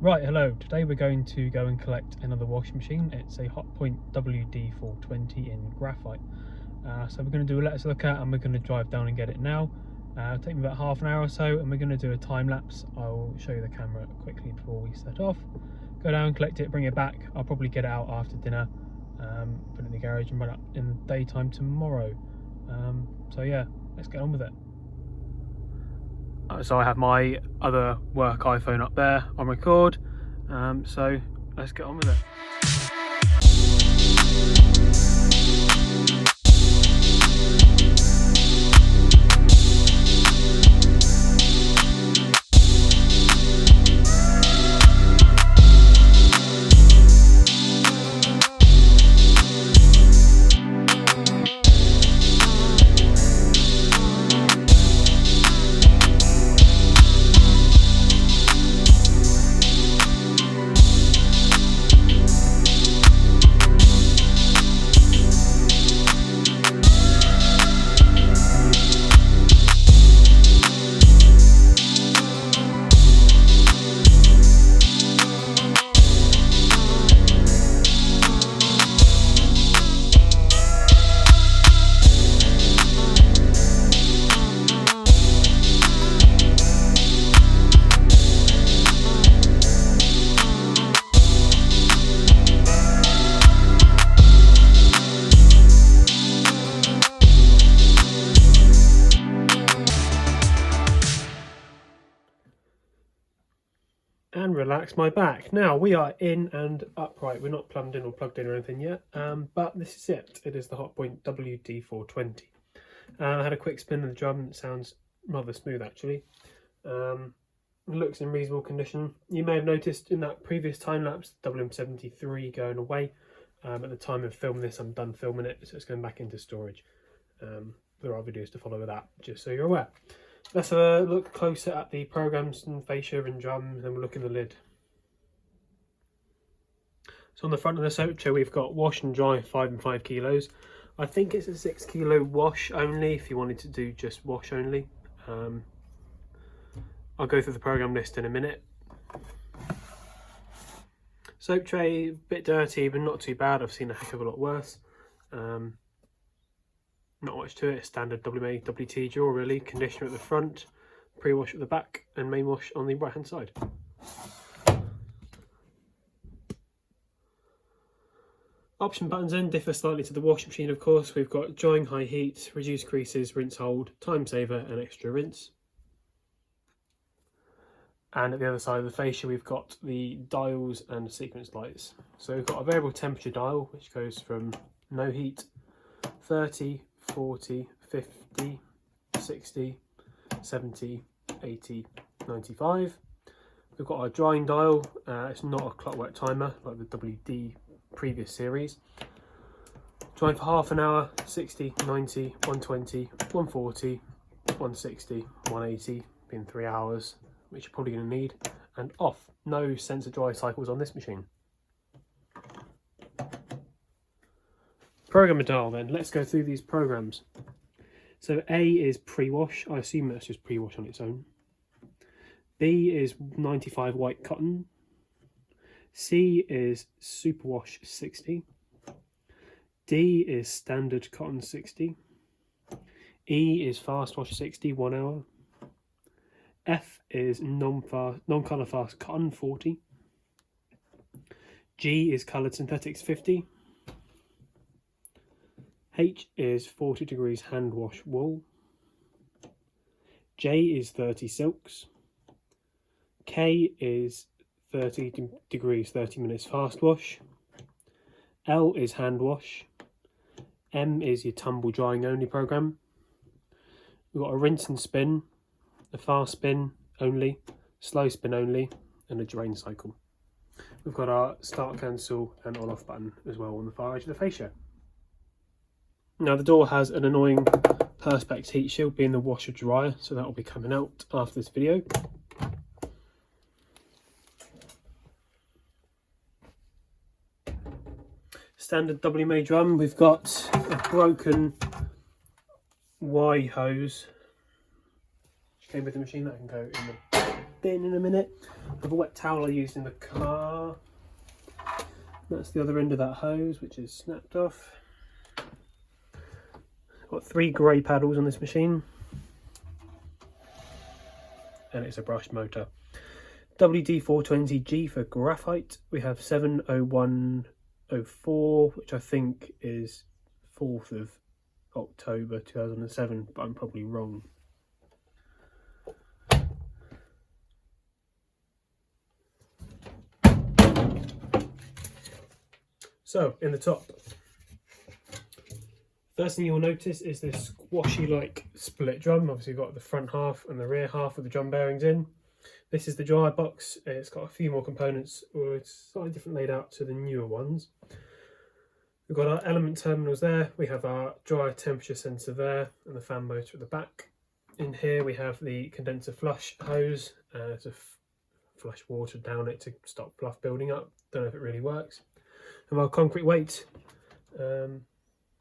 Right, hello. Today we're going to go and collect another washing machine. It's a Hotpoint WD420 in graphite. So we're going to do a let's look at, and we're going to drive down and get it now. It'll take me about half an hour or so, and we're going to do a time lapse. I'll show you the camera quickly before we set off. Go down, collect it, bring it back. I'll probably get it out after dinner, put it in the garage and run up in the daytime tomorrow. So yeah, let's get on with it. So I have my other work iPhone up there on record, so let's get on with it. And relax my back. Now we are in and upright. We're not plumbed in or plugged in or anything yet, but this is it. It is the Hotpoint WD420. I had a quick spin of the drum. It sounds rather smooth actually. Looks in reasonable condition. You may have noticed in that previous time lapse, WM73 going away. At the time of filming this, I'm done filming it, so it's going back into storage. There are videos to follow with that, just so you're aware. Let's have a look closer at the programs and fascia and drum, and then we'll look in the lid. So on the front of the soap tray, we've got wash and dry 5 and 5 kilos. I think it's a 6 kilo wash only if you wanted to do just wash only. I'll go through the program list in a minute. Soap tray, a bit dirty, but not too bad. I've seen a heck of a lot worse. Not much to it, standard WD420G drawer really. Conditioner at the front, pre-wash at the back, and main wash on the right hand side. Option buttons then differ slightly to the washing machine, of course. We've got drying high heat, reduce creases, rinse hold, time saver, and extra rinse. And at the other side of the fascia, we've got the dials and sequence lights. So we've got a variable temperature dial, which goes from no heat, 30, 40, 50, 60, 70, 80, 95. We've got our drying dial. It's not a clockwork timer like the WD previous series. Drying for half an hour, 60, 90, 120, 140, 160, 180, in 3 hours, which you're probably going to need. And off. No sensor dry cycles on this machine. Programmer dial then, let's go through these programs. So A is pre-wash, I assume that's just pre-wash on its own. B is 95 white cotton. C is superwash 60. D is standard cotton 60. E is fast wash 60, 1 hour. F is non-colour fast cotton 40. G is coloured synthetics 50. H is 40 degrees hand wash wool. J is 30 silks. K is 30 degrees 30 minutes fast wash. L is hand wash. M is your tumble drying only program. We've got a rinse and spin, a fast spin only, slow spin only, and a drain cycle. We've got our start, cancel, and on off button as well on the far edge of the fascia. Now the door has an annoying perspex heat shield being the washer dryer, so that will be coming out after this video. Standard WMA drum, we've got a broken Y hose which came with the machine that can go in the bin in a minute. I have a wet towel I used in the car. That's the other end of that hose, which is snapped off. Got 3 grey paddles on this machine, and it's a brushed motor. WD420G for graphite. We have 70104, which I think is 4th of October 2007, but I'm probably wrong. So, in the top, first thing you'll notice is this squashy like split drum. Obviously you've got the front half and the rear half with the drum bearings in. This is the dry box. It's got a few more components, or it's slightly different laid out to the newer ones. We've got our element terminals there. We have our dry temperature sensor there and the fan motor at the back. In here we have the condenser flush hose to flush water down it to stop fluff building up. Don't know if it really works. And our concrete weight in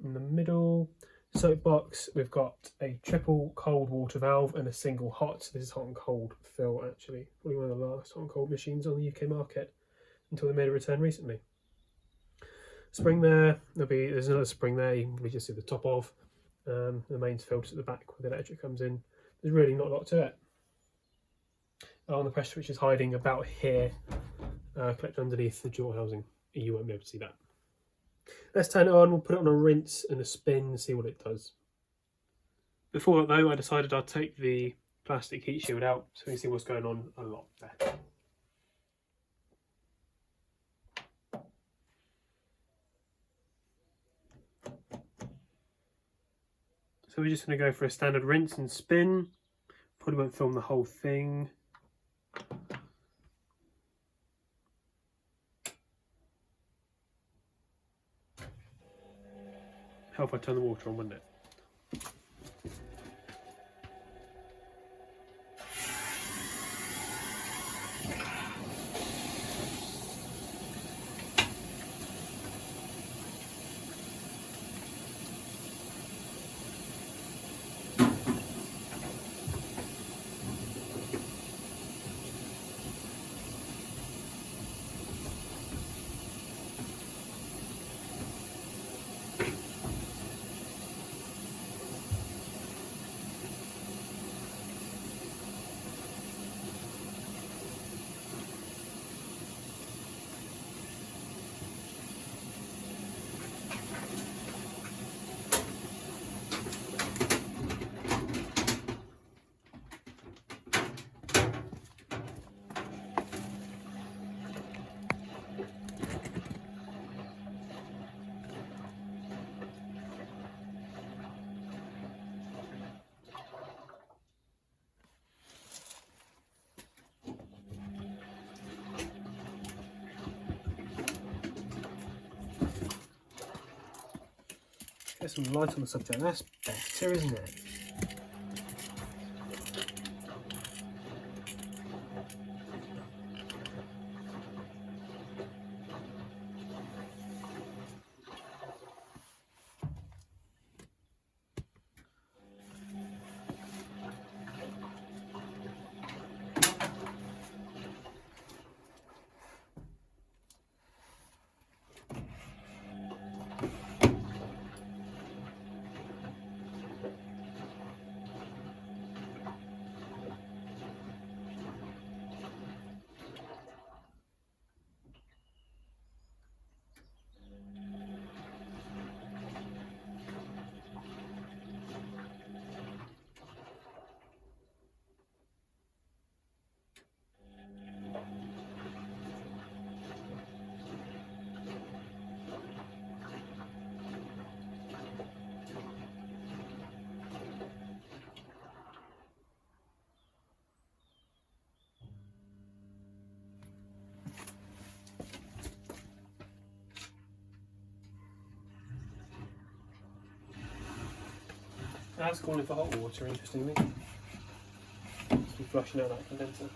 the middle. Soap box, we've got a triple cold water valve and a single hot. This is hot and cold fill, actually. Probably one of the last hot and cold machines on the UK market until they made a return recently. Spring there, there's another spring there, you can probably just see the top of. The mains filters at the back where the electric comes in. There's really not a lot to it. On the pressure switch is hiding about here, clipped underneath the jaw housing. You won't be able to see that. Let's turn it on, we'll put it on a rinse and a spin and see what it does. Before that though, I decided I'd take the plastic heat shield out so we can see what's going on a lot better. So we're just going to go for a standard rinse and spin. Probably won't film the whole thing. Help if I turn the water on, wouldn't it? Get some light on the subject, that's better, isn't it? That's calling for hot water, interestingly. Just be flushing out that condenser.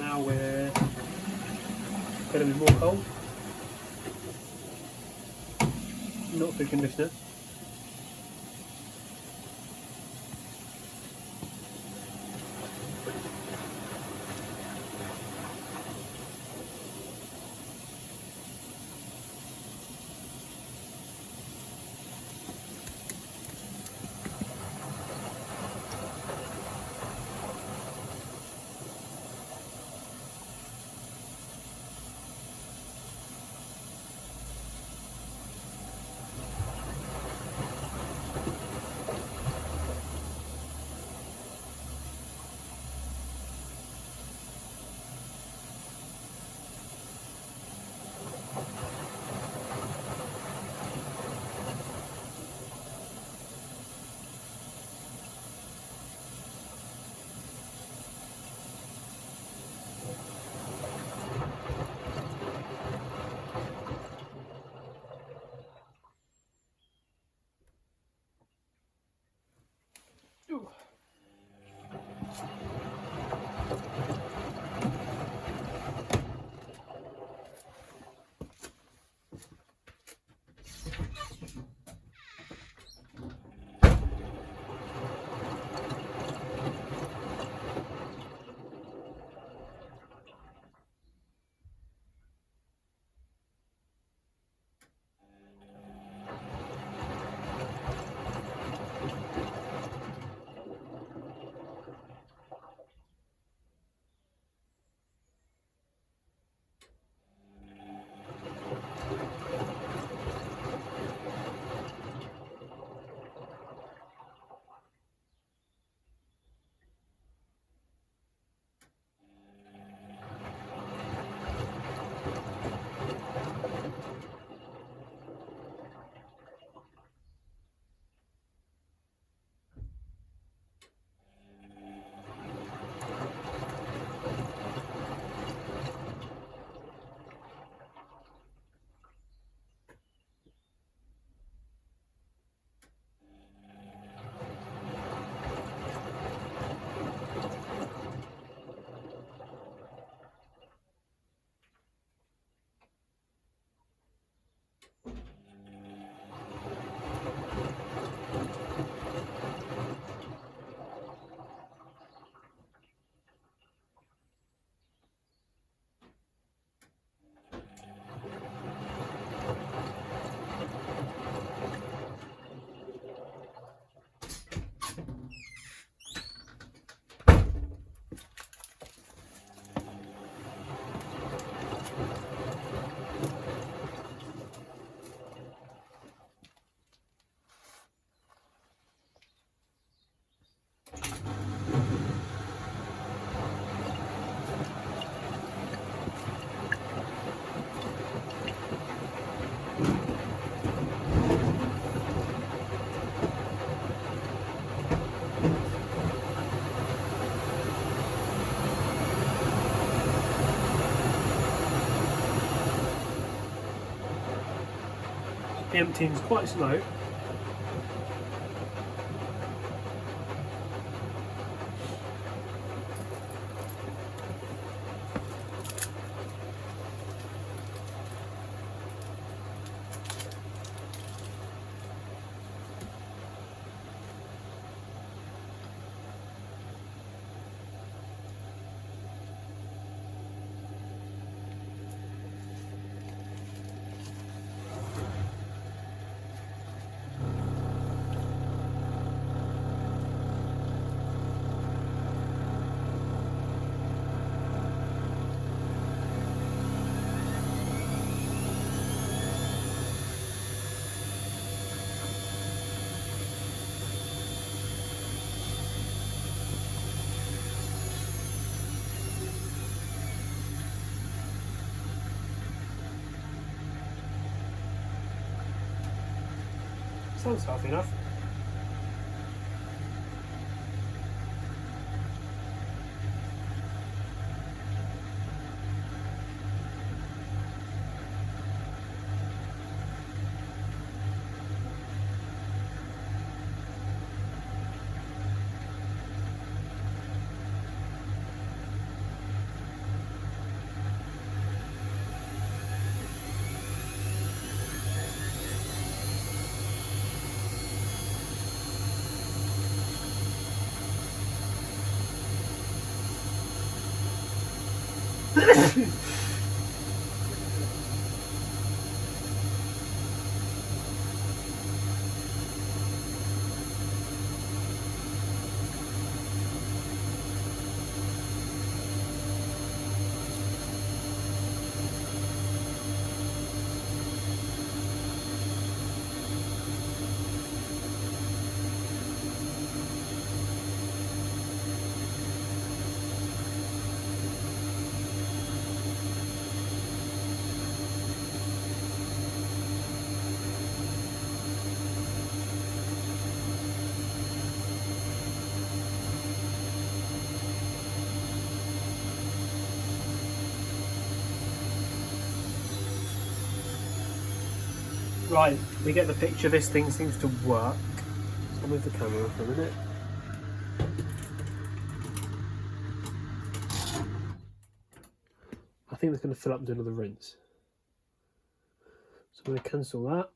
Now we're going to be more cold. Not through conditioner. The emptying's quite slow. Sounds healthy enough. Right, we get the picture. This thing seems to work. So I'll move the camera for a minute. I think it's going to fill up and do another rinse. So I'm going to cancel that.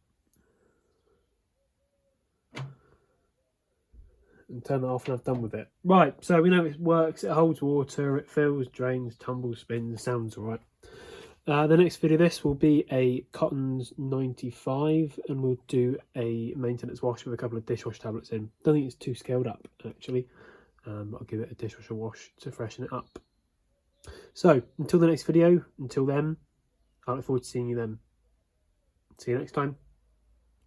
And turn that off, and I've done with it. Right, so we know it works. It holds water, it fills, drains, tumbles, spins, sounds alright. The next video, this will be a Cotton's 95, and we'll do a maintenance wash with a couple of dishwasher tablets in. Don't think it's too scaled up, actually. I'll give it a dishwasher wash to freshen it up. So, until the next video, until then, I look forward to seeing you then. See you next time.